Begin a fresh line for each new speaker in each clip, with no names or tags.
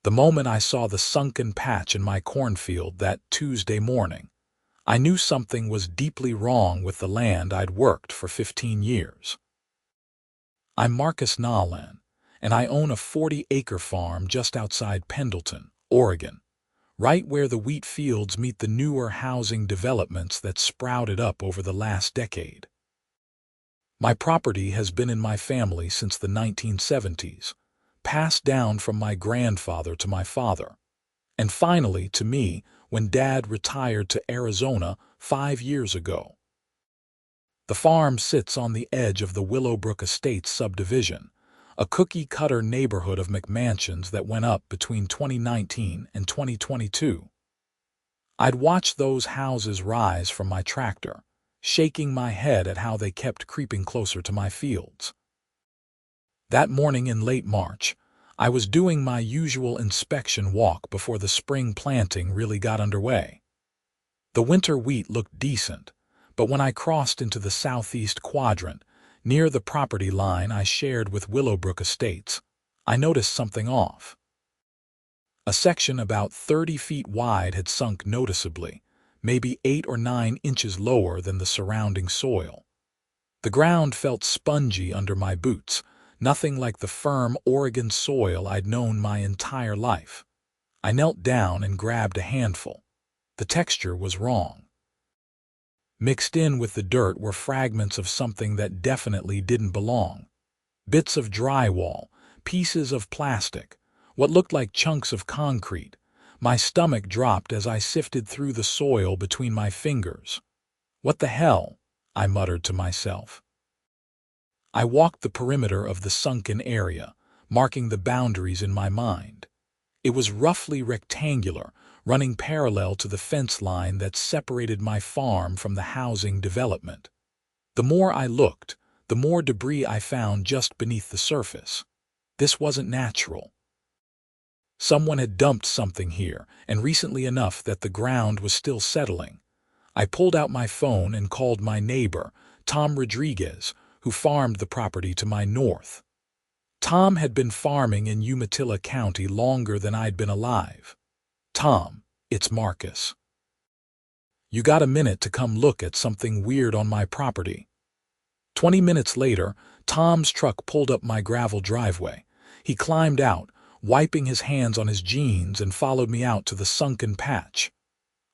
The moment I saw the sunken patch in my cornfield that Tuesday morning, I knew something was deeply wrong with the land I'd worked for 15 years. I'm Marcus Nolan, and I own a 40-acre farm just outside Pendleton, Oregon, right where the wheat fields meet the newer housing developments that sprouted up over the last decade. My property has been in my family since the 1970s, passed down from my grandfather to my father, and finally to me when Dad retired to Arizona 5 years ago. The farm sits on the edge of the Willowbrook Estates subdivision, a cookie-cutter neighborhood of McMansions that went up between 2019 and 2022. I'd watched those houses rise from my tractor, shaking my head at how they kept creeping closer to my fields. That morning in late March, I was doing my usual inspection walk before the spring planting really got underway. The winter wheat looked decent, but when I crossed into the southeast quadrant, near the property line I shared with Willowbrook Estates, I noticed something off. A section about 30 feet wide had sunk noticeably, maybe 8 or 9 inches lower than the surrounding soil. The ground felt spongy under my boots, nothing like the firm Oregon soil I'd known my entire life. I knelt down and grabbed a handful. The texture was wrong. Mixed in with the dirt were fragments of something that definitely didn't belong. Bits of drywall, pieces of plastic, what looked like chunks of concrete. My stomach dropped as I sifted through the soil between my fingers. "What the hell?" I muttered to myself. I walked the perimeter of the sunken area, marking the boundaries in my mind. It was roughly rectangular, running parallel to the fence line that separated my farm from the housing development. The more I looked, the more debris I found just beneath the surface. This wasn't natural. Someone had dumped something here, and recently enough that the ground was still settling. I pulled out my phone and called my neighbor, Tom Rodriguez, who farmed the property to my north. Tom had been farming in Umatilla County longer than I'd been alive. "Tom, it's Marcus. You got a minute to come look at something weird on my property?" 20 minutes later, Tom's truck pulled up my gravel driveway. He climbed out, wiping his hands on his jeans, and followed me out to the sunken patch.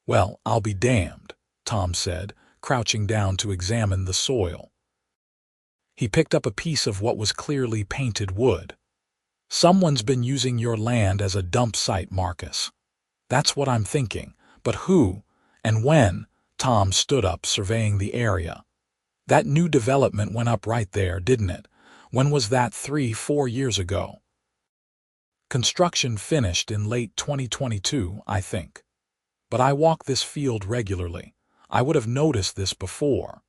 "Well, I'll be damned," Tom said, crouching down to examine the soil. He picked up a piece of what was clearly painted wood. "Someone's been using your land as a dump site, Marcus." "That's what I'm thinking, but who and when?" Tom stood up, surveying the area. "That new development went up right there, didn't it? When was that, 3-4 years ago?" "Construction finished in late 2022, I think. But I walk this field regularly. I would have noticed this before."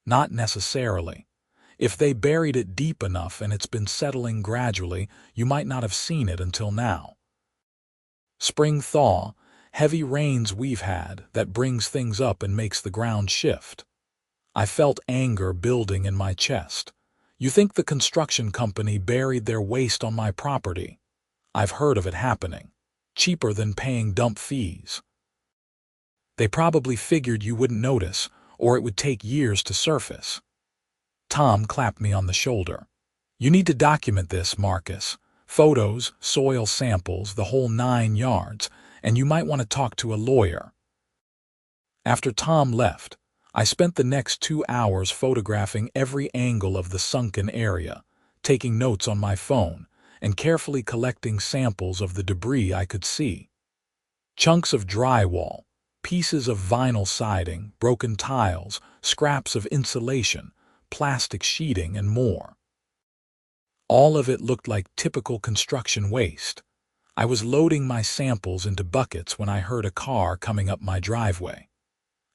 "Not necessarily. If they buried it deep enough and it's been settling gradually, you might not have seen it until now. Spring thaw, heavy rains we've had, that brings things up and makes the ground shift." I felt anger building in my chest. "You think the construction company buried their waste on my property?" "I've heard of it happening. Cheaper than paying dump fees." "They probably figured you wouldn't notice, or it would take years to surface." Tom clapped me on the shoulder. "You need to document this, Marcus. Photos, soil samples, the whole 9 yards, and you might want to talk to a lawyer." After Tom left, I spent the next 2 hours photographing every angle of the sunken area, taking notes on my phone, and carefully collecting samples of the debris I could see. Chunks of drywall, pieces of vinyl siding, broken tiles, scraps of insulation, plastic sheeting, and more. All of it looked like typical construction waste. I was loading my samples into buckets when I heard a car coming up my driveway.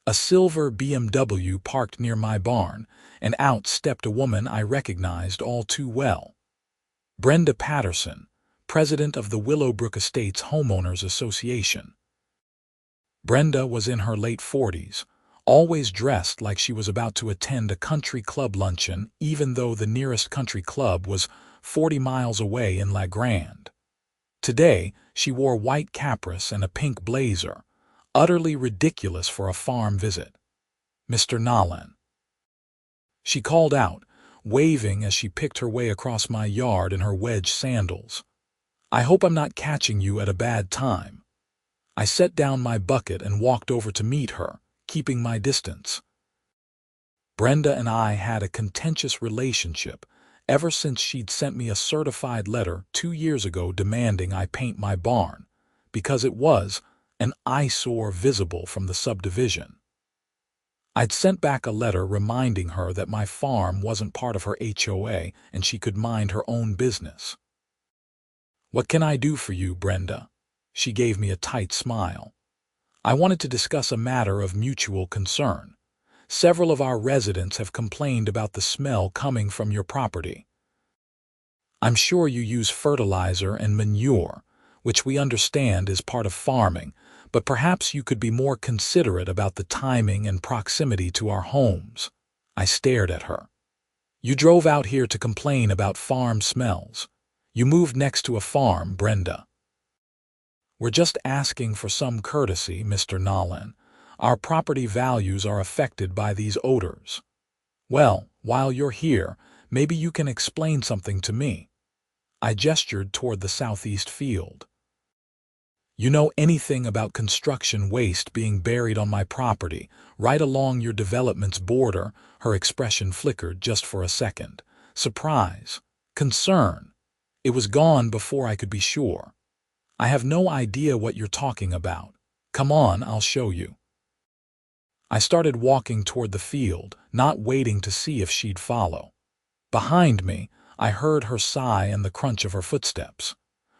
A silver BMW parked near my barn, and out stepped a woman I recognized all too well. Brenda Patterson, president of the Willowbrook Estates Homeowners Association. Brenda was in her late 40s, always dressed like she was about to attend a country club luncheon, even though the nearest country club was 40 miles away in La Grande. Today, she wore white capris and a pink blazer, utterly ridiculous for a farm visit. "Mr. Nolan," she called out, waving as she picked her way across my yard in her wedge sandals. "I hope I'm not catching you at a bad time." I set down my bucket and walked over to meet her, keeping my distance. Brenda and I had a contentious relationship ever since she'd sent me a certified letter 2 years ago demanding I paint my barn, because it was an eyesore visible from the subdivision. I'd sent back a letter reminding her that my farm wasn't part of her HOA and she could mind her own business. "What can I do for you, Brenda?" She gave me a tight smile. "I wanted to discuss a matter of mutual concern. Several of our residents have complained about the smell coming from your property. I'm sure you use fertilizer and manure, which we understand is part of farming, but perhaps you could be more considerate about the timing and proximity to our homes." I stared at her. "You drove out here to complain about farm smells. You moved next to a farm, Brenda." "We're just asking for some courtesy, Mr. Nolan. Our property values are affected by these odors." "Well, while you're here, maybe you can explain something to me." I gestured toward the southeast field. "You know anything about construction waste being buried on my property, right along your development's border?" Her expression flickered just for a second. Surprise. Concern. It was gone before I could be sure. "I have no idea what you're talking about. Come on, I'll show you." I started walking toward the field, not waiting to see if she'd follow. Behind me, I heard her sigh and the crunch of her footsteps.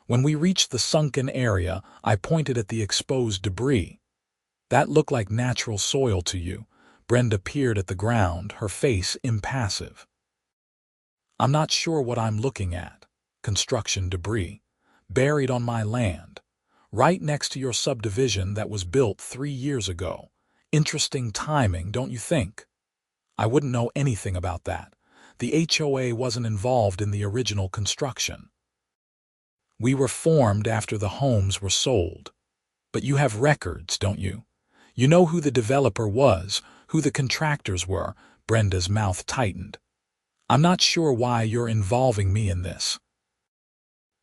When we reached the sunken area, I pointed at the exposed debris. "That looked like natural soil to you." Brenda peered at the ground, her face impassive. "I'm not sure what I'm looking at. Construction debris, buried on my land, right next to your subdivision that was built 3 years ago. Interesting timing, don't you think?" "I wouldn't know anything about that. The HOA wasn't involved in the original construction. We were formed after the homes were sold. But you have records, don't you? You know who the developer was, who the contractors were." Brenda's mouth tightened. "I'm not sure why you're involving me in this.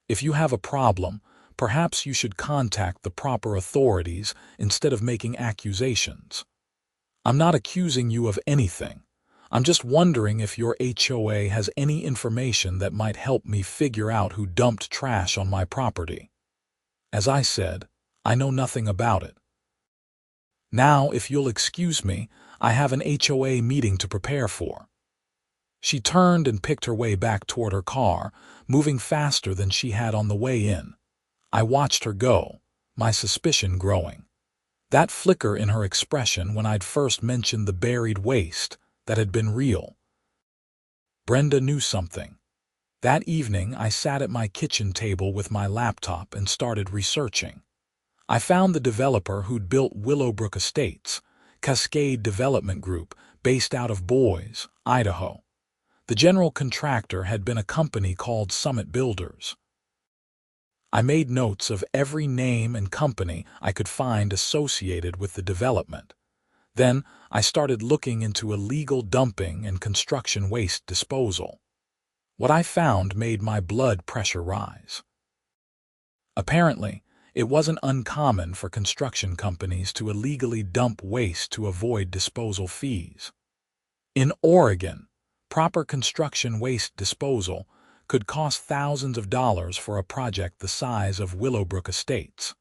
If you have a problem, perhaps you should contact the proper authorities instead of making accusations." "I'm not accusing you of anything. I'm just wondering if your HOA has any information that might help me figure out who dumped trash on my property." As I said, I know nothing about it. "Now, if you'll excuse me, I have an HOA meeting to prepare for." She turned and picked her way back toward her car, moving faster than she had on the way in. I watched her go, my suspicion growing. That flicker in her expression when I'd first mentioned the buried waste, that had been real. Brenda knew something. That evening, I sat at my kitchen table with my laptop and started researching. I found the developer who'd built Willowbrook Estates, Cascade Development Group, based out of Boise, Idaho. The general contractor had been a company called Summit Builders. I made notes of every name and company I could find associated with the development. Then I started looking into illegal dumping and construction waste disposal. What I found made my blood pressure rise. Apparently, it wasn't uncommon for construction companies to illegally dump waste to avoid disposal fees. In Oregon, proper construction waste disposal could cost thousands of dollars for a project the size of Willowbrook Estates.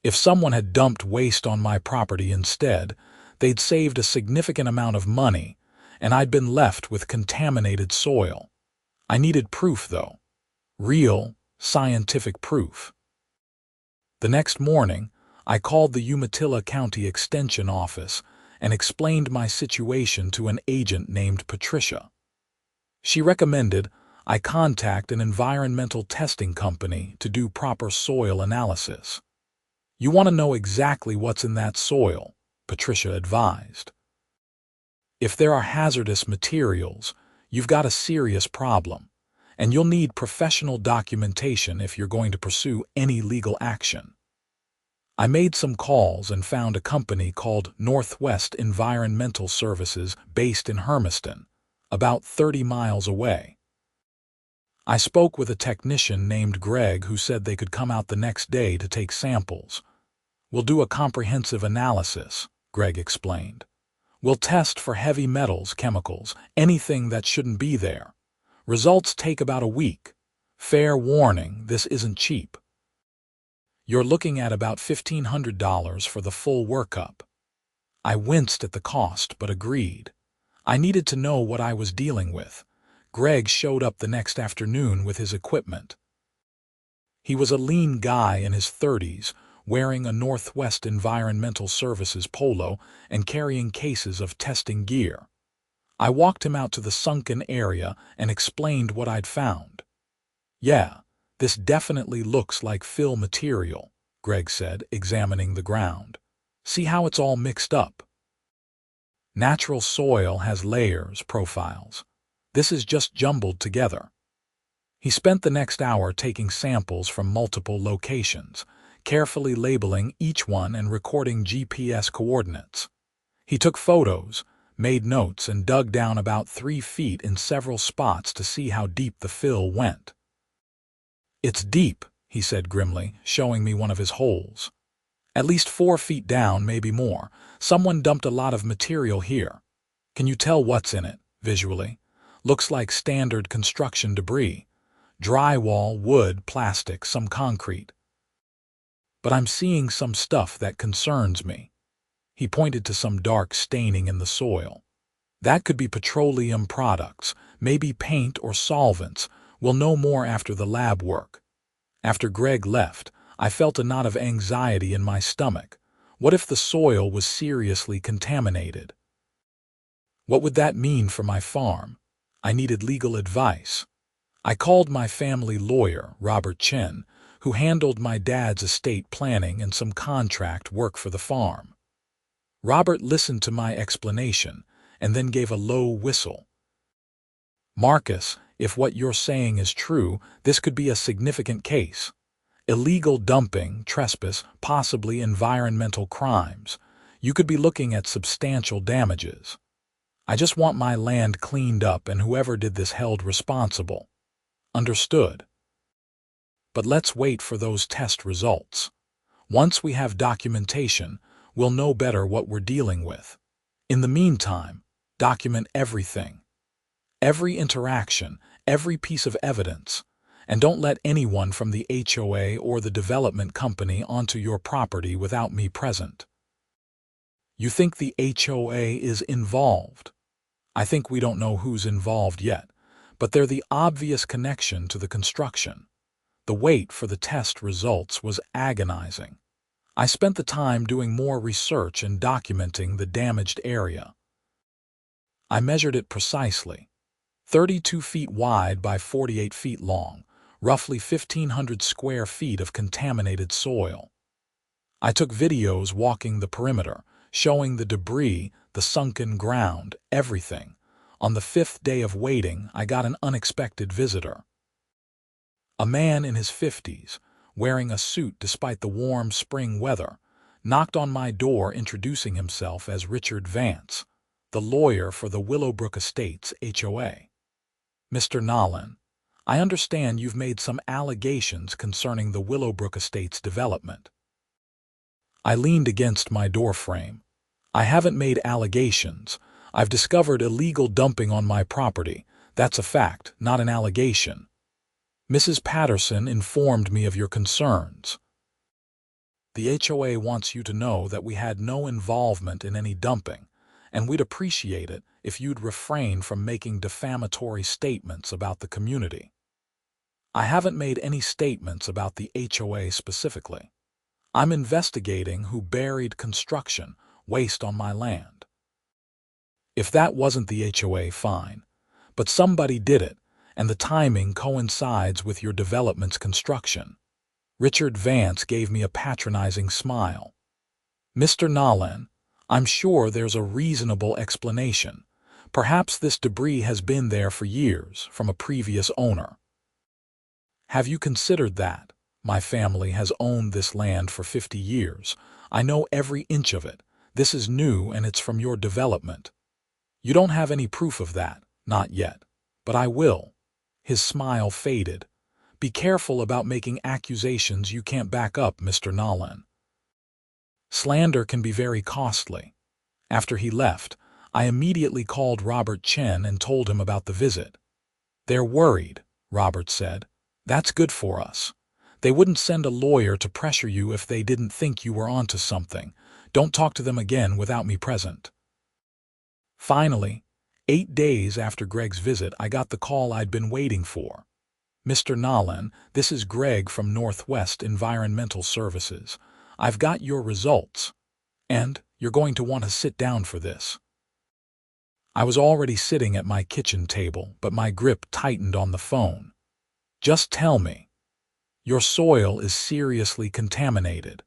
If someone had dumped waste on my property instead, they'd saved a significant amount of money, and I'd been left with contaminated soil. I needed proof, though. Real, scientific proof. The next morning, I called the Umatilla County Extension Office and explained my situation to an agent named Patricia. She recommended I contact an environmental testing company to do proper soil analysis. "You want to know exactly what's in that soil," Patricia advised. "If there are hazardous materials, you've got a serious problem. and you'll need professional documentation if you're going to pursue any legal action. I made some calls and found a company called Northwest Environmental Services based in Hermiston, about 30 miles away. I spoke with a technician named Greg who said they could come out the next day to take samples. "We'll do a comprehensive analysis," Greg explained. "We'll test for heavy metals, chemicals, anything that shouldn't be there. Results take about a week. Fair warning, this isn't cheap. You're looking at about $1,500 for the full workup." I winced at the cost, but agreed. I needed to know what I was dealing with. Greg showed up the next afternoon with his equipment. He was a lean guy in his 30s, wearing a Northwest Environmental Services polo and carrying cases of testing gear. I walked him out to the sunken area and explained what I'd found. "Yeah, this definitely looks like fill material," Greg said, examining the ground. "See how it's all mixed up? Natural soil has layers, profiles. This is just jumbled together." He spent the next hour taking samples from multiple locations, carefully labeling each one and recording GPS coordinates. He took photos, made notes, and dug down about 3 feet in several spots to see how deep the fill went. "It's deep," he said grimly, showing me one of his holes. "At least 4 feet down, maybe more. Someone dumped a lot of material here. Can you tell what's in it, visually? Looks like standard construction debris. Drywall, wood, plastic, some concrete. But I'm seeing some stuff that concerns me." He pointed to some dark staining in the soil. "That could be petroleum products, maybe paint or solvents. We'll know more after the lab work." After Greg left, I felt a knot of anxiety in my stomach. What if the soil was seriously contaminated? What would that mean for my farm? I needed legal advice. I called my family lawyer, Robert Chen, who handled my dad's estate planning and some contract work for the farm. Robert listened to my explanation and then gave a low whistle. "Marcus, if what you're saying is true, this could be a significant case. Illegal dumping, trespass, possibly environmental crimes. You could be looking at substantial damages. I just want my land cleaned up and whoever did this held responsible." "Understood. But let's wait for those test results. Once we have documentation, we'll know better what we're dealing with. In the meantime, document everything. Every interaction, every piece of evidence, and don't let anyone from the HOA or the development company onto your property without me present." "You think the HOA is involved?" "I think we don't know who's involved yet, but they're the obvious connection to the construction." The wait for the test results was agonizing. I spent the time doing more research and documenting the damaged area. I measured it precisely. 32 feet wide by 48 feet long, roughly 1,500 square feet of contaminated soil. I took videos walking the perimeter, showing the debris, the sunken ground, everything. On the 5th day of waiting, I got an unexpected visitor. A man in his 50s, wearing a suit despite the warm spring weather, knocked on my door introducing himself as Richard Vance, the lawyer for the Willowbrook Estates HOA. "Mr. Nolan, I understand you've made some allegations concerning the Willowbrook Estates development." I leaned against my doorframe. "I haven't made allegations. I've discovered illegal dumping on my property. That's a fact, not an allegation. Mrs. Patterson informed me of your concerns. The HOA wants you to know that we had no involvement in any dumping, and we'd appreciate it if you'd refrain from making defamatory statements about the community." "I haven't made any statements about the HOA specifically. I'm investigating who buried construction waste on my land." "If that wasn't the HOA, fine. But somebody did it, and the timing coincides with your development's construction." Richard Vance gave me a patronizing smile. "Mr. Nolan, I'm sure there's a reasonable explanation. Perhaps this debris has been there for years, from a previous owner. Have you considered that? My family has owned this land for 50 years. I know every inch of it. This is new and it's from your development. You don't have any proof of that, not yet. But I will. His smile faded. Be careful about making accusations you can't back up, Mr. Nolan. Slander can be very costly. After he left, I immediately called Robert Chen and told him about the visit. They're worried, Robert said. That's good for us. They wouldn't send a lawyer to pressure you if they didn't think you were onto something. Don't talk to them again without me present. Finally, 8 days after Greg's visit, I got the call I'd been waiting for. Mr. Nolan, this is Greg from Northwest Environmental Services. I've got your results, and you're going to want to sit down for this. I was already sitting at my kitchen table, but my grip tightened on the phone. Just tell me. Your soil is seriously contaminated.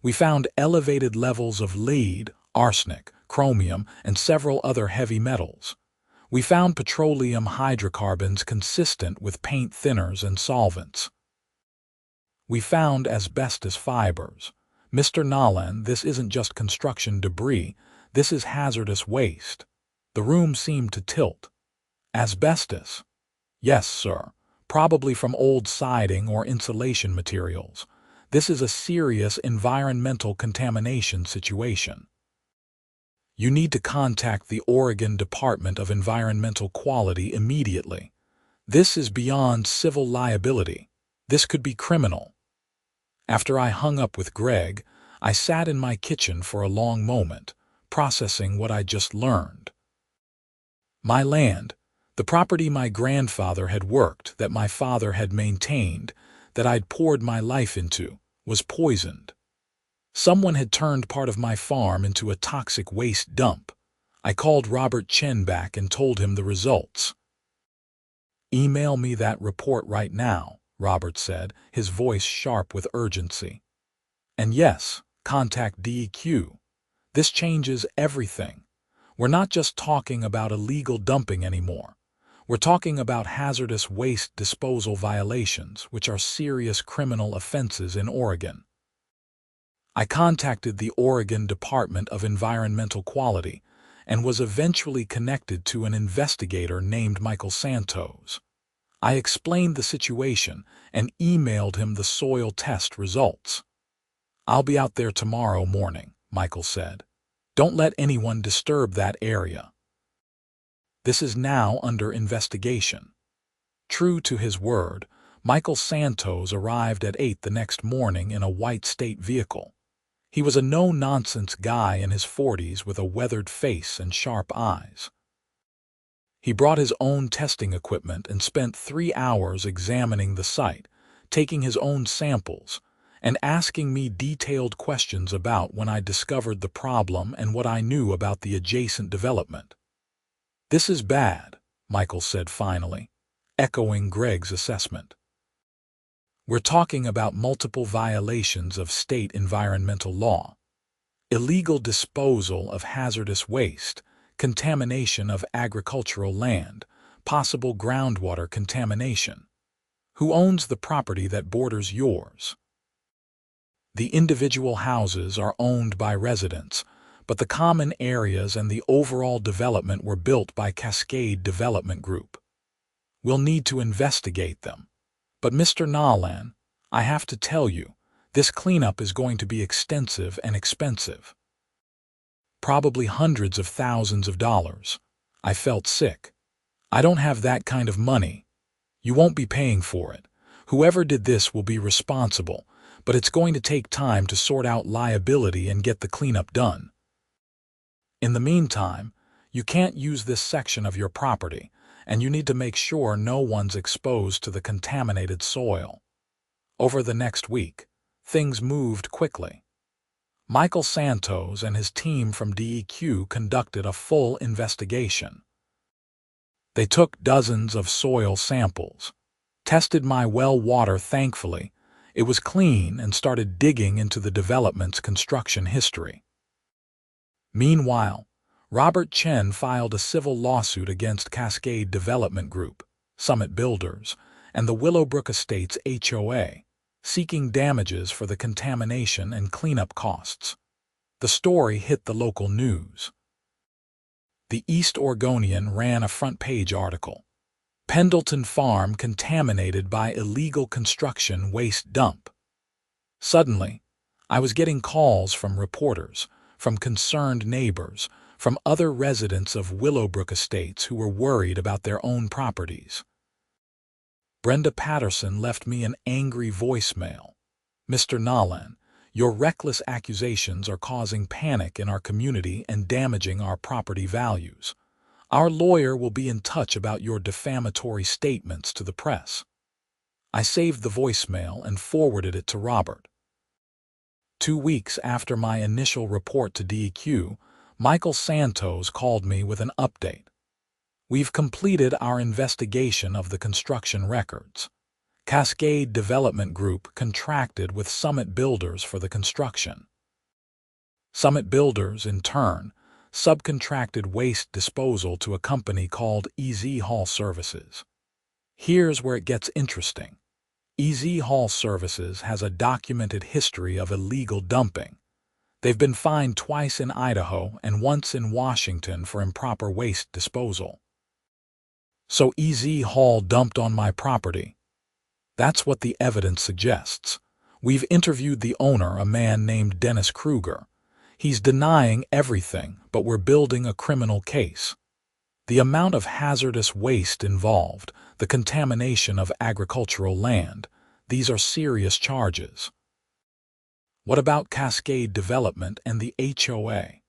We found elevated levels of lead, arsenic, chromium, and several other heavy metals. We found petroleum hydrocarbons consistent with paint thinners and solvents. We found asbestos fibers. Mr. Nolan, this isn't just construction debris, this is hazardous waste. The room seemed to tilt. Asbestos? Yes, sir. Probably from old siding or insulation materials. This is a serious environmental contamination situation. You need to contact the Oregon Department of Environmental Quality immediately. This is beyond civil liability. This could be criminal. After I hung up with Greg, I sat in my kitchen for a long moment, processing what I just learned. My land, the property my grandfather had worked, that my father had maintained, that I'd poured my life into, was poisoned. Someone had turned part of my farm into a toxic waste dump. I called Robert Chen back and told him the results. Email me that report right now, Robert said, his voice sharp with urgency. And yes, contact DEQ. This changes everything. We're not just talking about illegal dumping anymore. We're talking about hazardous waste disposal violations, which are serious criminal offenses in Oregon. I contacted the Oregon Department of Environmental Quality and was eventually connected to an investigator named Michael Santos. I explained the situation and emailed him the soil test results. I'll be out there tomorrow morning, Michael said. Don't let anyone disturb that area. This is now under investigation. True to his word, Michael Santos arrived at 8 the next morning in a white state vehicle. He was a no-nonsense guy in his 40s with a weathered face and sharp eyes. He brought his own testing equipment and spent 3 hours examining the site, taking his own samples, and asking me detailed questions about when I discovered the problem and what I knew about the adjacent development. This is bad, Michael said finally, echoing Greg's assessment. We're talking about multiple violations of state environmental law, illegal disposal of hazardous waste, contamination of agricultural land, possible groundwater contamination. Who owns the property that borders yours? The individual houses are owned by residents, but the common areas and the overall development were built by Cascade Development Group. We'll need to investigate them. But Mr. Nolan, I have to tell you, this cleanup is going to be extensive and expensive. Probably hundreds of thousands of dollars. I felt sick. I don't have that kind of money. You won't be paying for it. Whoever did this will be responsible, but it's going to take time to sort out liability and get the cleanup done. In the meantime, you can't use this section of your property, and you need to make sure no one's exposed to the contaminated soil. Over the next week, things moved quickly. Michael Santos and his team from DEQ conducted a full investigation. They took dozens of soil samples, tested my well water thankfully. It was clean, and started digging into the development's construction history. Meanwhile, Robert Chen filed a civil lawsuit against Cascade Development Group, Summit Builders, and the Willowbrook Estates HOA, seeking damages for the contamination and cleanup costs. The story hit the local news. The East Oregonian ran a front-page article. Pendleton Farm contaminated by illegal construction waste dump. Suddenly, I was getting calls from reporters, from concerned neighbors, from other residents of Willowbrook Estates who were worried about their own properties. Brenda Patterson left me an angry voicemail. "Mr. Nolan, your reckless accusations are causing panic in our community and damaging our property values. Our lawyer will be in touch about your defamatory statements to the press." I saved the voicemail and forwarded it to Robert. 2 weeks after my initial report to DEQ, Michael Santos called me with an update. "We've completed our investigation of the construction records. Cascade Development Group contracted with Summit Builders for the construction. Summit Builders, in turn, subcontracted waste disposal to a company called EZ Haul Services. Here's where it gets interesting. EZ Haul Services has a documented history of illegal dumping. They've been fined twice in Idaho and once in Washington for improper waste disposal. So EZ Haul dumped on my property. That's what the evidence suggests. We've interviewed the owner, a man named Dennis Kruger. He's denying everything, but we're building a criminal case. The amount of hazardous waste involved, the contamination of agricultural land, these are serious charges." "What about Cascade Development and the HOA?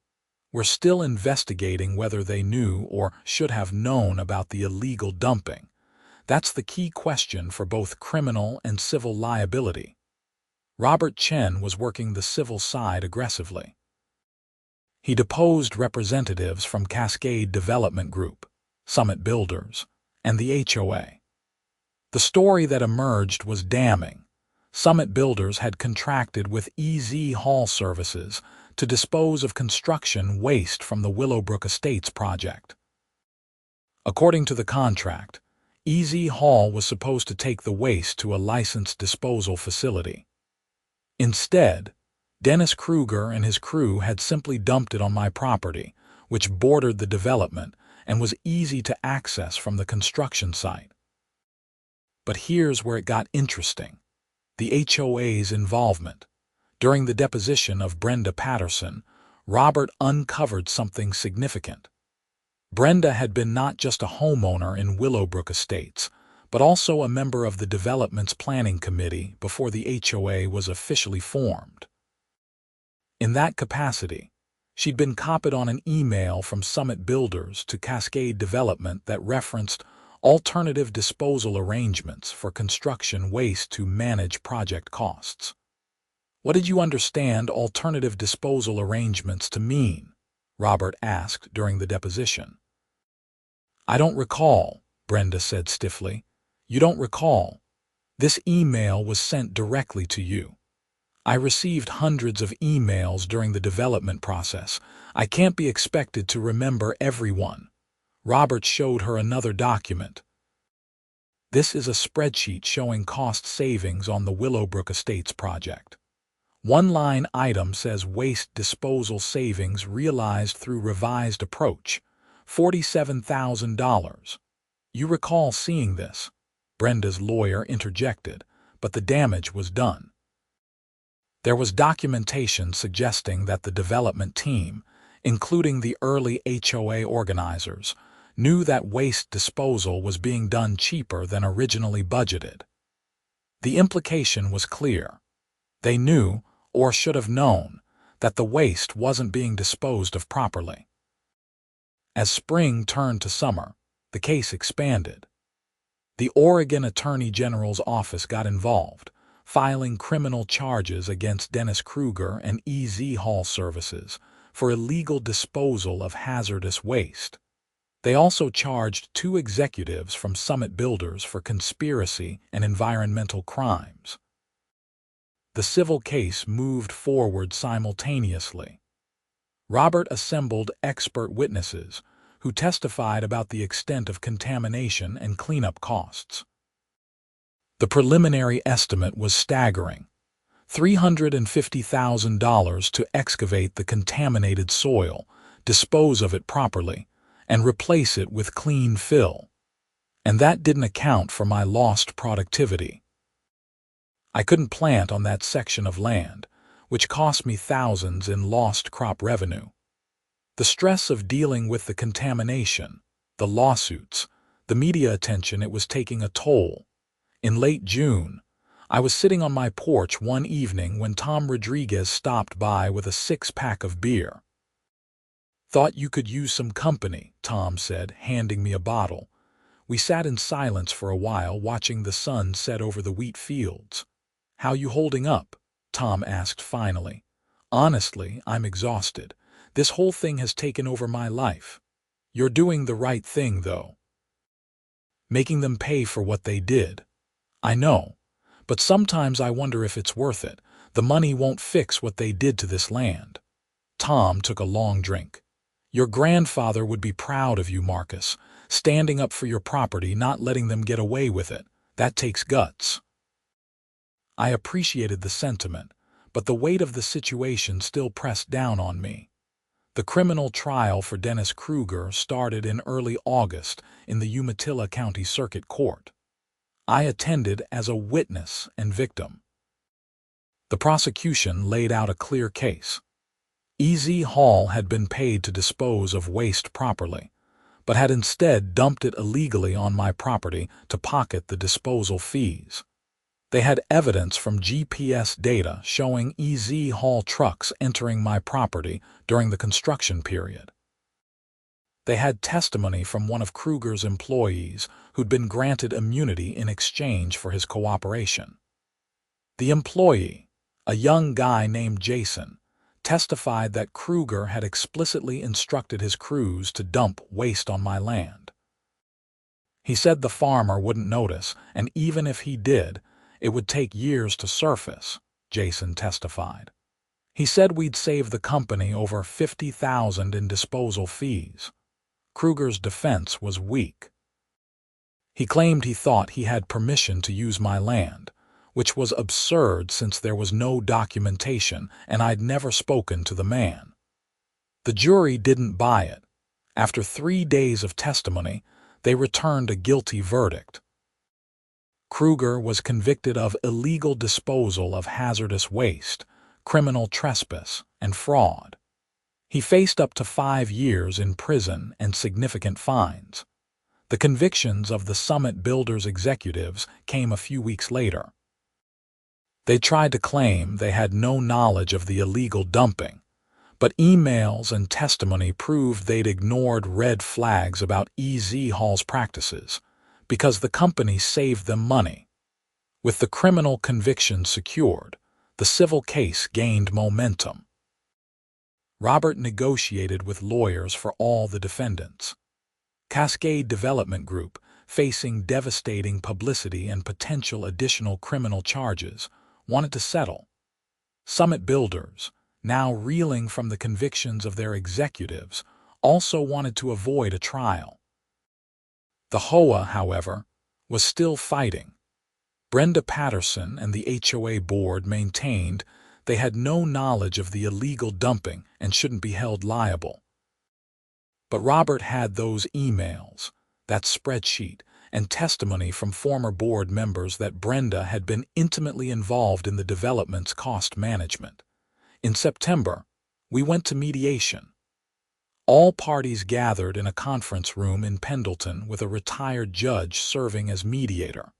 We're still investigating whether they knew or should have known about the illegal dumping. That's the key question for both criminal and civil liability." Robert Chen was working the civil side aggressively. He deposed representatives from Cascade Development Group, Summit Builders, and the HOA. The story that emerged was damning. Summit Builders had contracted with EZ Haul Services to dispose of construction waste from the Willowbrook Estates project. According to the contract, EZ Haul was supposed to take the waste to a licensed disposal facility. Instead, Dennis Kruger and his crew had simply dumped it on my property, which bordered the development and was easy to access from the construction site. But here's where it got interesting: the HOA's involvement. During the deposition of Brenda Patterson, Robert uncovered something significant. Brenda had been not just a homeowner in Willowbrook Estates, but also a member of the development's planning committee before the HOA was officially formed. In that capacity, she'd been copied on an email from Summit Builders to Cascade Development that referenced alternative disposal arrangements for construction waste to manage project costs. "What did you understand alternative disposal arrangements to mean?" Robert asked during the deposition. "I don't recall," Brenda said stiffly. "You don't recall? This email was sent directly to you. I received hundreds of emails during the development process. I can't be expected to remember every one." Robert showed her another document. "This is a spreadsheet showing cost savings on the Willowbrook Estates project. One line item says waste disposal savings realized through revised approach, $47,000. You recall seeing this?" Brenda's lawyer interjected, but the damage was done. There was documentation suggesting that the development team, including the early HOA organizers, knew that waste disposal was being done cheaper than originally budgeted. The implication was clear. They knew, or should have known, that the waste wasn't being disposed of properly. As spring turned to summer, the case expanded. The Oregon Attorney General's office got involved, filing criminal charges against Dennis Kruger and EZ Haul Services for illegal disposal of hazardous waste. They also charged 2 executives from Summit Builders for conspiracy and environmental crimes. The civil case moved forward simultaneously. Robert assembled expert witnesses who testified about the extent of contamination and cleanup costs. The preliminary estimate was staggering: $350,000 to excavate the contaminated soil, dispose of it properly, and replace it with clean fill. And that didn't account for my lost productivity. I couldn't plant on that section of land, which cost me thousands in lost crop revenue. The stress of dealing with the contamination, the lawsuits, the media attention, it was taking a toll. In late June, I was sitting on my porch one evening when Tom Rodriguez stopped by with a six-pack of beer. "Thought you could use some company," Tom said, handing me a bottle. We sat in silence for a while, watching the sun set over the wheat fields. "How you holding up?" Tom asked finally. "Honestly, I'm exhausted. This whole thing has taken over my life." "You're doing the right thing, though. Making them pay for what they did." "I know. But sometimes I wonder if it's worth it. The money won't fix what they did to this land." Tom took a long drink. "Your grandfather would be proud of you, Marcus. Standing up for your property, not letting them get away with it. That takes guts." I appreciated the sentiment, but the weight of the situation still pressed down on me. The criminal trial for Dennis Kruger started in early August in the Umatilla County Circuit Court. I attended as a witness and victim. The prosecution laid out a clear case. E.Z. Hall had been paid to dispose of waste properly, but had instead dumped it illegally on my property to pocket the disposal fees. They had evidence from GPS data showing E.Z. Hall trucks entering my property during the construction period. They had testimony from one of Kruger's employees who'd been granted immunity in exchange for his cooperation. The employee, a young guy named Jason, testified that Kruger had explicitly instructed his crews to dump waste on my land. He said the farmer wouldn't notice, and even if he did, it would take years to surface, Jason testified. He said we'd save the company over $50,000 in disposal fees. Kruger's defense was weak. He claimed he thought he had permission to use my land, which was absurd since there was no documentation and I'd never spoken to the man. The jury didn't buy it. After 3 days of testimony, they returned a guilty verdict. Kruger was convicted of illegal disposal of hazardous waste, criminal trespass, and fraud. He faced up to 5 years in prison and significant fines. The convictions of the Summit Builders executives came a few weeks later. They tried to claim they had no knowledge of the illegal dumping, but emails and testimony proved they'd ignored red flags about E.Z. Hall's practices because the company saved them money. With the criminal conviction secured, the civil case gained momentum. Robert negotiated with lawyers for all the defendants. Cascade Development Group, facing devastating publicity and potential additional criminal charges, wanted to settle. Summit Builders, now reeling from the convictions of their executives, also wanted to avoid a trial. The HOA, however, was still fighting. Brenda Patterson and the HOA board maintained they had no knowledge of the illegal dumping and shouldn't be held liable. But Robert had those emails, that spreadsheet, and testimony from former board members that Brenda had been intimately involved in the development's cost management. In September, we went to mediation. All parties gathered in a conference room in Pendleton with a retired judge serving as mediator.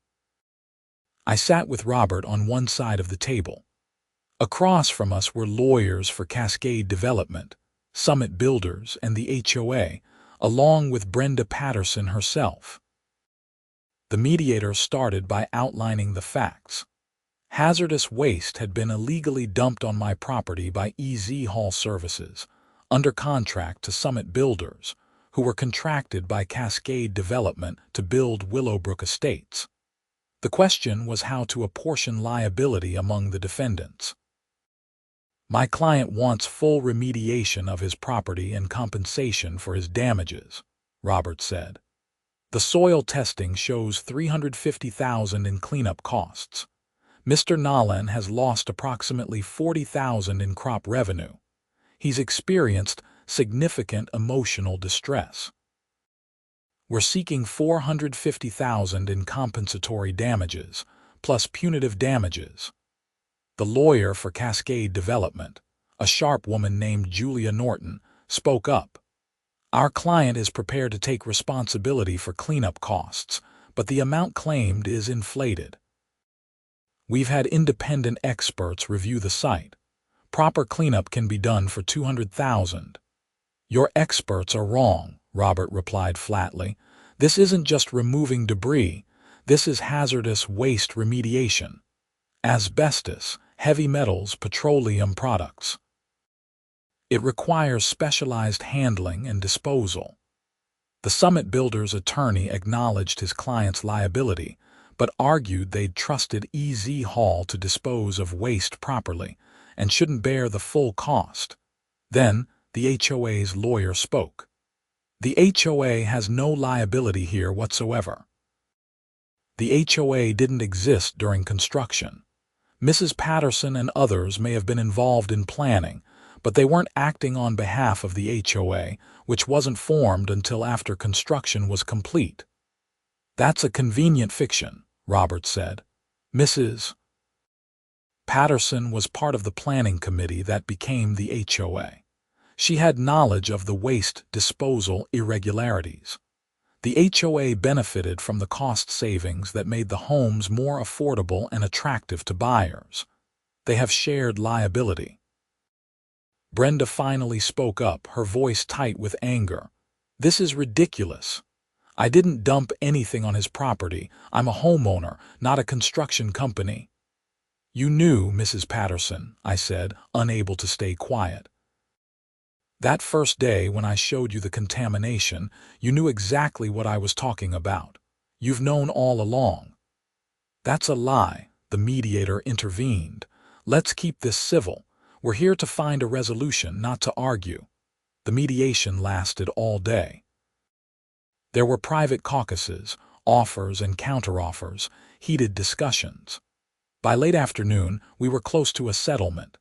I sat with Robert on one side of the table. Across from us were lawyers for Cascade Development, Summit Builders, and the HOA, along with Brenda Patterson herself. The mediator started by outlining the facts. Hazardous waste had been illegally dumped on my property by E.Z. Hall Services, under contract to Summit Builders, who were contracted by Cascade Development to build Willowbrook Estates. The question was how to apportion liability among the defendants. "My client wants full remediation of his property and compensation for his damages," Robert said. The soil testing shows $350,000 in cleanup costs. Mr. Nolan has lost approximately $40,000 in crop revenue. He's experienced significant emotional distress. We're seeking $450,000 in compensatory damages, plus punitive damages. The lawyer for Cascade Development, a sharp woman named Julia Norton, spoke up. Our client is prepared to take responsibility for cleanup costs, but the amount claimed is inflated. We've had independent experts review the site. Proper cleanup can be done for $200,000. Your experts are wrong, Robert replied flatly. This isn't just removing debris. This is hazardous waste remediation. Asbestos, heavy metals, petroleum products. It requires specialized handling and disposal. The Summit Builders' attorney acknowledged his client's liability, but argued they'd trusted EZ Hall to dispose of waste properly and shouldn't bear the full cost. Then, the HOA's lawyer spoke. The HOA has no liability here whatsoever. The HOA didn't exist during construction. Mrs. Patterson and others may have been involved in planning, but they weren't acting on behalf of the HOA, which wasn't formed until after construction was complete. That's a convenient fiction, Robert said. Mrs. Patterson was part of the planning committee that became the HOA. She had knowledge of the waste disposal irregularities. The HOA benefited from the cost savings that made the homes more affordable and attractive to buyers. They have shared liability. Brenda finally spoke up, her voice tight with anger. This is ridiculous. I didn't dump anything on his property. I'm a homeowner, not a construction company. You knew, Mrs. Patterson, I said, unable to stay quiet. That first day when I showed you the contamination, you knew exactly what I was talking about. You've known all along. That's a lie, the mediator intervened. Let's keep this civil. We're here to find a resolution, not to argue. The mediation lasted all day. There were private caucuses, offers and counteroffers, heated discussions. By late afternoon, we were close to a settlement.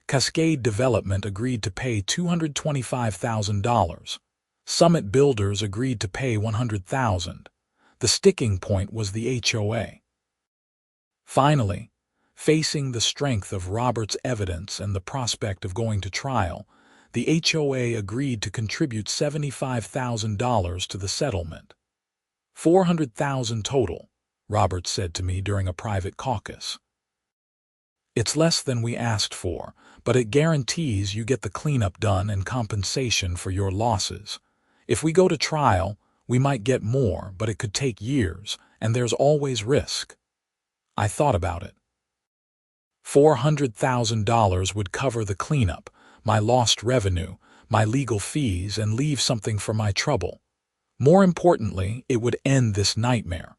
Cascade Development agreed to pay $225,000. Summit Builders agreed to pay $100,000. The sticking point was the HOA. Finally, facing the strength of Robert's evidence and the prospect of going to trial, the HOA agreed to contribute $75,000 to the settlement. $400,000 total, Robert said to me during a private caucus. It's less than we asked for, but it guarantees you get the cleanup done and compensation for your losses. If we go to trial, we might get more, but it could take years, and there's always risk. I thought about it. $400,000 would cover the cleanup, my lost revenue, my legal fees, and leave something for my trouble. More importantly, it would end this nightmare.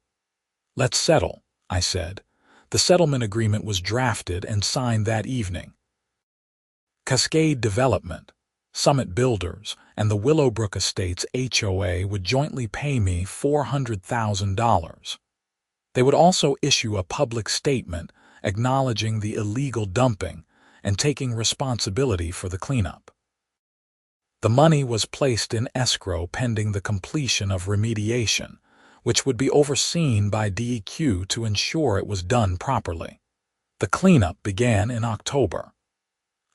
Let's settle, I said. The settlement agreement was drafted and signed that evening. Cascade Development, Summit Builders, and the Willowbrook Estates HOA would jointly pay me $400,000. They would also issue a public statement acknowledging the illegal dumping and taking responsibility for the cleanup. The money was placed in escrow pending the completion of remediation, which would be overseen by DEQ to ensure it was done properly. The cleanup began in October.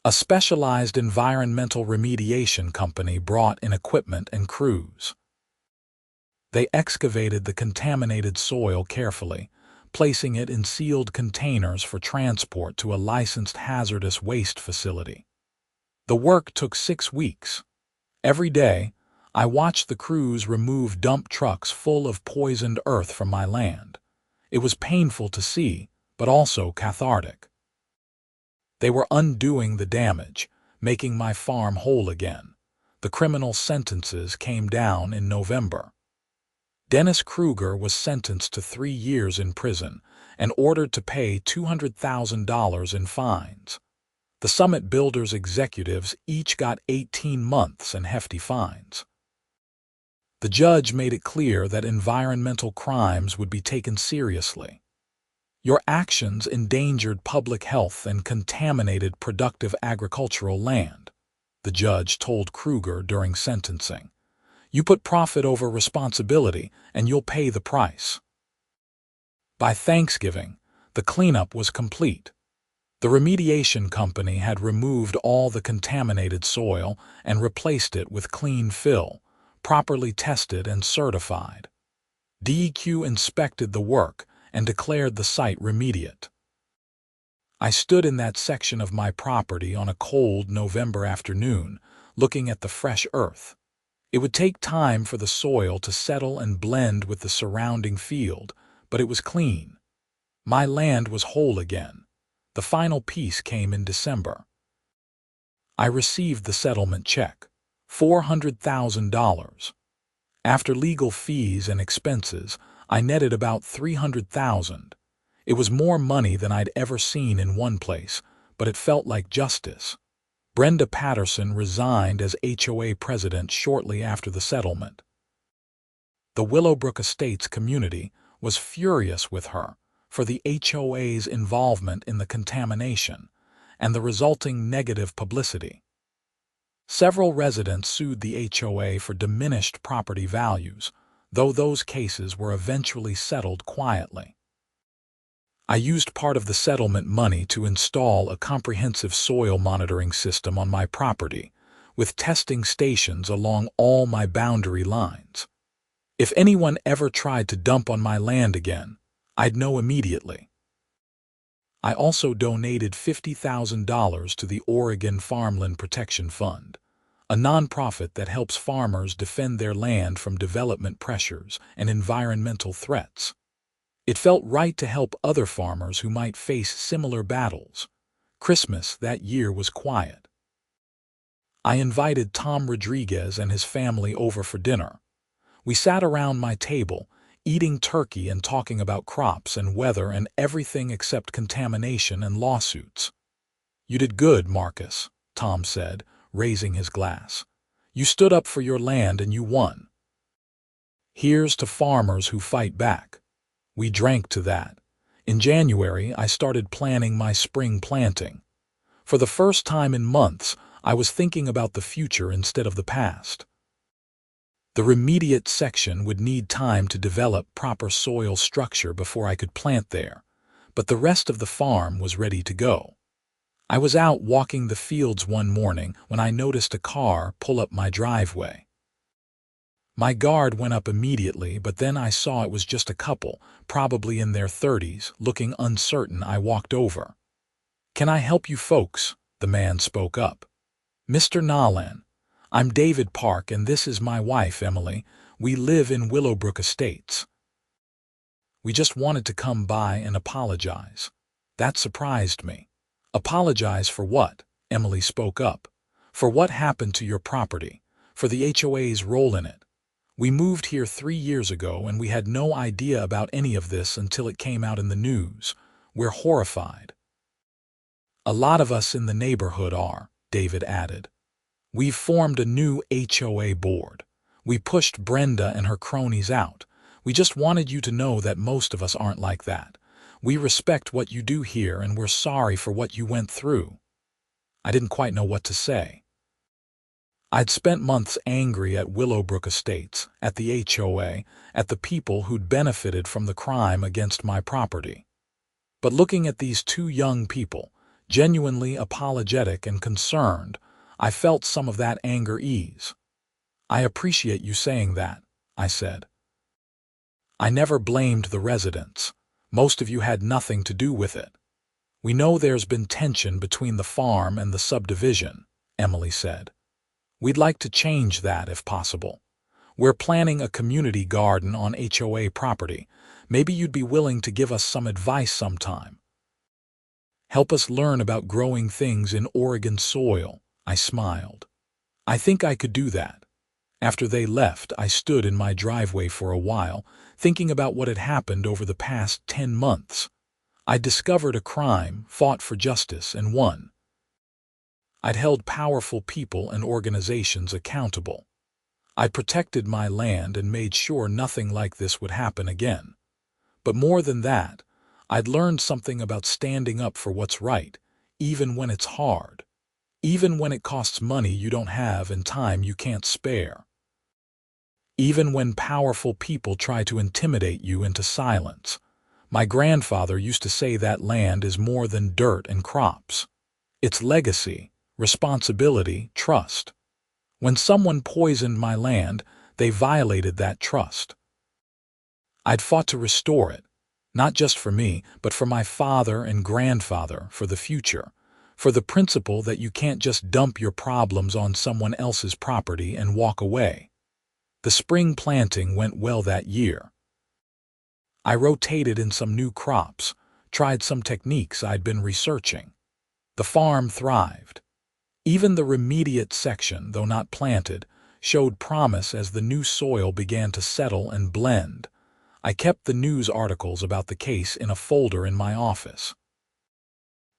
A specialized environmental remediation company brought in equipment and crews. They excavated the contaminated soil carefully, placing it in sealed containers for transport to a licensed hazardous waste facility. The work took 6 weeks. Every day, I watched the crews remove dump trucks full of poisoned earth from my land. It was painful to see, but also cathartic. They were undoing the damage, making my farm whole again. The criminal sentences came down in November. Dennis Kruger was sentenced to 3 years in prison and ordered to pay $200,000 in fines. The Summit Builders executives each got 18 months and hefty fines. The judge made it clear that environmental crimes would be taken seriously. Your actions endangered public health and contaminated productive agricultural land, the judge told Kruger during sentencing. You put profit over responsibility, and you'll pay the price. By Thanksgiving, the cleanup was complete. The remediation company had removed all the contaminated soil and replaced it with clean fill, properly tested and certified. DEQ inspected the work and declared the site remediate. I stood in that section of my property on a cold November afternoon, looking at the fresh earth. It would take time for the soil to settle and blend with the surrounding field, but it was clean. My land was whole again. The final piece came in December. I received the settlement check, $400,000. After legal fees and expenses, I netted about $300,000. It was more money than I'd ever seen in one place, but it felt like justice. Brenda Patterson resigned as HOA president shortly after the settlement. The Willowbrook Estates community was furious with her for the HOA's involvement in the contamination and the resulting negative publicity. Several residents sued the HOA for diminished property values, though those cases were eventually settled quietly. I used part of the settlement money to install a comprehensive soil monitoring system on my property, with testing stations along all my boundary lines. If anyone ever tried to dump on my land again, I'd know immediately. I also donated $50,000 to the Oregon Farmland Protection Fund, a nonprofit that helps farmers defend their land from development pressures and environmental threats. It felt right to help other farmers who might face similar battles. Christmas that year was quiet. I invited Tom Rodriguez and his family over for dinner. We sat around my table, eating turkey and talking about crops and weather and everything except contamination and lawsuits. "You did good, Marcus," Tom said, raising his glass. "You stood up for your land and you won. Here's to farmers who fight back." We drank to that. In January, I started planning my spring planting. For the first time in months, I was thinking about the future instead of the past. The remediate section would need time to develop proper soil structure before I could plant there, but the rest of the farm was ready to go. I was out walking the fields one morning when I noticed a car pull up my driveway. My guard went up immediately, but then I saw it was just a couple, probably in their 30s, looking uncertain. I walked over. "Can I help you folks?" the man spoke up. "Mr. Nolan, I'm David Park and this is my wife, Emily. We live in Willowbrook Estates. We just wanted to come by and apologize." That surprised me. "Apologize for what?" Emily spoke up. "For what happened to your property, for the HOA's role in it. We moved here 3 years ago and we had no idea about any of this until it came out in the news. We're horrified." "A lot of us in the neighborhood are," David added. "We've formed a new HOA board. We pushed Brenda and her cronies out. We just wanted you to know that most of us aren't like that. We respect what you do here and we're sorry for what you went through." I didn't quite know what to say. I'd spent months angry at Willowbrook Estates, at the HOA, at the people who'd benefited from the crime against my property. But looking at these two young people, genuinely apologetic and concerned, I felt some of that anger ease. "I appreciate you saying that," I said. "I never blamed the residents. Most of you had nothing to do with it. We know there's been tension between the farm and the subdivision," Emily said. "We'd like to change that if possible. We're planning a community garden on HOA property. Maybe you'd be willing to give us some advice sometime. Help us learn about growing things in Oregon soil." I smiled. "I think I could do that." After they left, I stood in my driveway for a while, thinking about what had happened over the past 10 months. I'd discovered a crime, fought for justice, and won. I'd held powerful people and organizations accountable. I protected my land and made sure nothing like this would happen again. But more than that, I'd learned something about standing up for what's right, even when it's hard, even when it costs money you don't have and time you can't spare, even when powerful people try to intimidate you into silence. My grandfather used to say that land is more than dirt and crops. It's legacy, responsibility, trust. When someone poisoned my land, they violated that trust. I'd fought to restore it, not just for me, but for my father and grandfather, for the future, for the principle that you can't just dump your problems on someone else's property and walk away. The spring planting went well that year. I rotated in some new crops, tried some techniques I'd been researching. The farm thrived. Even the remediate section, though not planted, showed promise as the new soil began to settle and blend. I kept the news articles about the case in a folder in my office.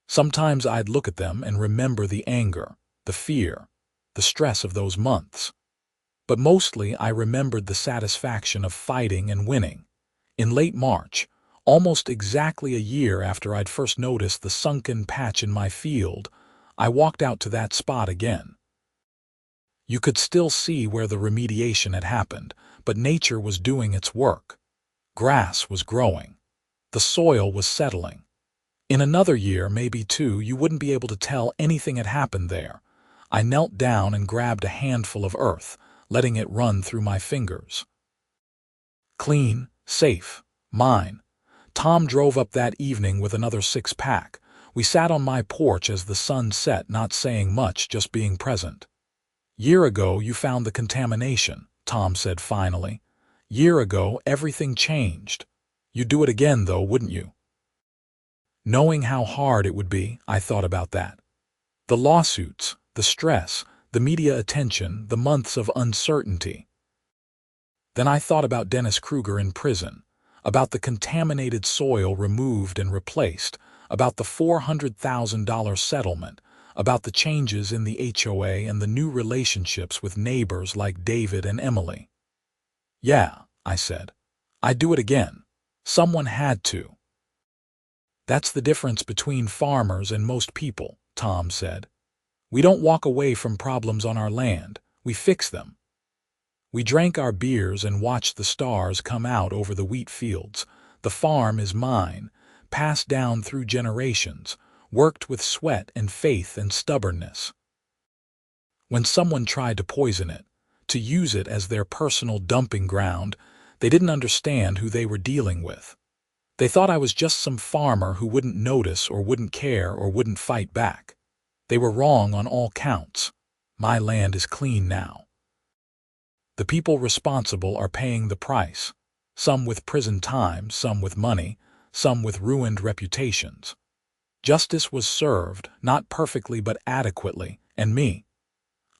Sometimes I'd look at them and remember the anger, the fear, the stress of those months. But mostly I remembered the satisfaction of fighting and winning. In late March, almost exactly a year after I'd first noticed the sunken patch in my field, I walked out to that spot again. You could still see where the remediation had happened, but nature was doing its work. Grass was growing. The soil was settling. In another year, maybe two, you wouldn't be able to tell anything had happened there. I knelt down and grabbed a handful of earth, letting it run through my fingers. Clean, safe, mine. Tom drove up that evening with another 6-pack. We sat on my porch as the sun set, not saying much, just being present. "Year ago you found the contamination," Tom said finally. "Year ago everything changed. You'd do it again though, wouldn't you?" Knowing how hard it would be, I thought about that. The lawsuits, the stress, the media attention, the months of uncertainty. Then I thought about Dennis Kruger in prison, about the contaminated soil removed and replaced, about the $400,000 settlement, about the changes in the HOA and the new relationships with neighbors like David and Emily. "Yeah," I said. "I'd do it again. Someone had to." "That's the difference between farmers and most people," Tom said. "We don't walk away from problems on our land, we fix them. We drank our beers and watched the stars come out over the wheat fields. The farm is mine, passed down through generations, worked with sweat and faith and stubbornness. When someone tried to poison it, to use it as their personal dumping ground, they didn't understand who they were dealing with. They thought I was just some farmer who wouldn't notice or wouldn't care or wouldn't fight back. They were wrong on all counts. My land is clean now. The people responsible are paying the price, some with prison time, some with money, some with ruined reputations. Justice was served, not perfectly but adequately, and me.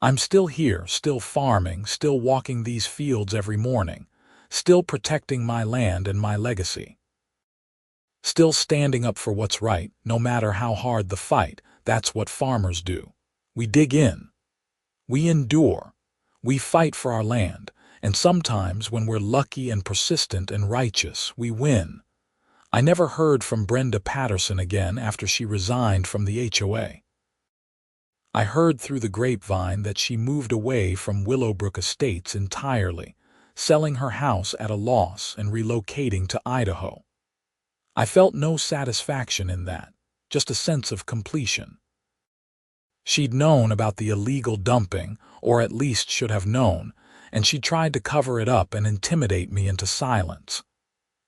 I'm still here, still farming, still walking these fields every morning, still protecting my land and my legacy. Still standing up for what's right, no matter how hard the fight. That's what farmers do. We dig in. We endure. We fight for our land, and sometimes when we're lucky and persistent and righteous, we win. I never heard from Brenda Patterson again after she resigned from the HOA. I heard through the grapevine that she moved away from Willowbrook Estates entirely, selling her house at a loss and relocating to Idaho. I felt no satisfaction in that, just a sense of completion. She'd known about the illegal dumping, or at least should have known, and she'd tried to cover it up and intimidate me into silence.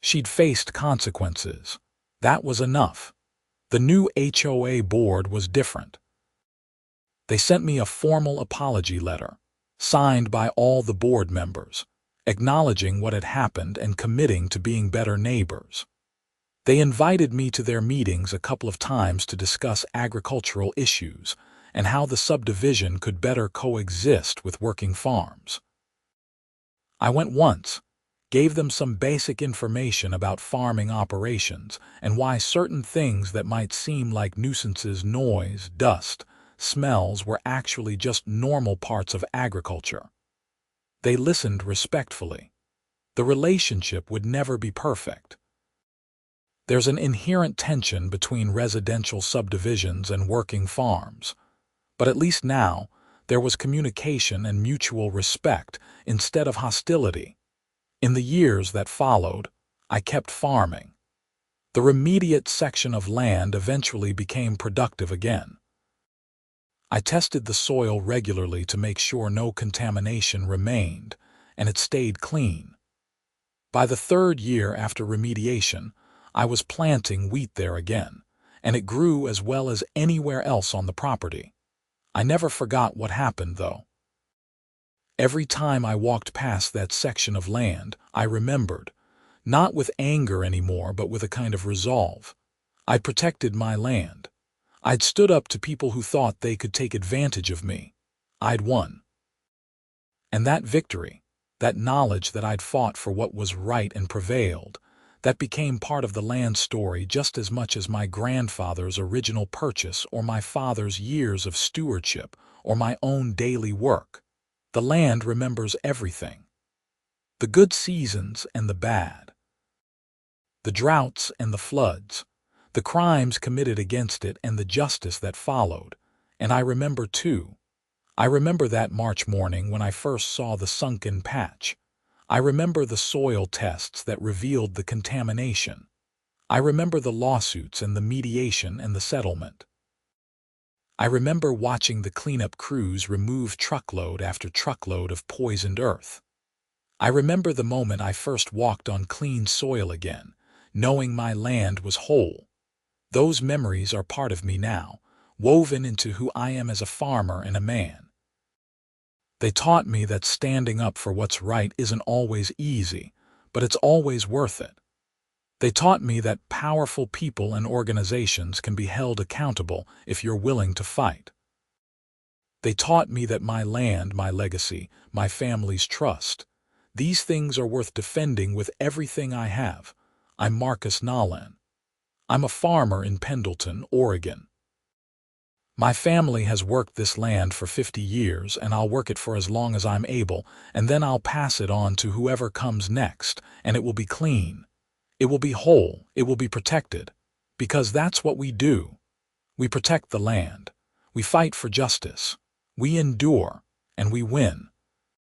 She'd faced consequences. That was enough. The new HOA board was different. They sent me a formal apology letter, signed by all the board members, acknowledging what had happened and committing to being better neighbors. They invited me to their meetings a couple of times to discuss agricultural issues and how the subdivision could better coexist with working farms. I went once, gave them some basic information about farming operations and why certain things that might seem like nuisances, noise, dust, smells, were actually just normal parts of agriculture. They listened respectfully. The relationship would never be perfect. There's an inherent tension between residential subdivisions and working farms. But at least now, there was communication and mutual respect instead of hostility. In the years that followed, I kept farming. The remediate section of land eventually became productive again. I tested the soil regularly to make sure no contamination remained, and it stayed clean. By the third year after remediation, I was planting wheat there again, and it grew as well as anywhere else on the property. I never forgot what happened, though. Every time I walked past that section of land, I remembered, not with anger anymore, but with a kind of resolve. I'd protected my land. I'd stood up to people who thought they could take advantage of me. I'd won. And that victory, that knowledge that I'd fought for what was right and prevailed, that became part of the land story just as much as my grandfather's original purchase or my father's years of stewardship or my own daily work. The land remembers everything. The good seasons and the bad. The droughts and the floods. The crimes committed against it and the justice that followed. And I remember too. I remember that March morning when I first saw the sunken patch. I remember the soil tests that revealed the contamination. I remember the lawsuits and the mediation and the settlement. I remember watching the cleanup crews remove truckload after truckload of poisoned earth. I remember the moment I first walked on clean soil again, knowing my land was whole. Those memories are part of me now, woven into who I am as a farmer and a man. They taught me that standing up for what's right isn't always easy, but it's always worth it. They taught me that powerful people and organizations can be held accountable if you're willing to fight. They taught me that my land, my legacy, my family's trust, these things are worth defending with everything I have. I'm Marcus Nolan. I'm a farmer in Pendleton, Oregon. My family has worked this land for 50 years, and I'll work it for as long as I'm able, and then I'll pass it on to whoever comes next, and it will be clean. It will be whole. It will be protected. Because that's what we do. We protect the land. We fight for justice. We endure, and we win.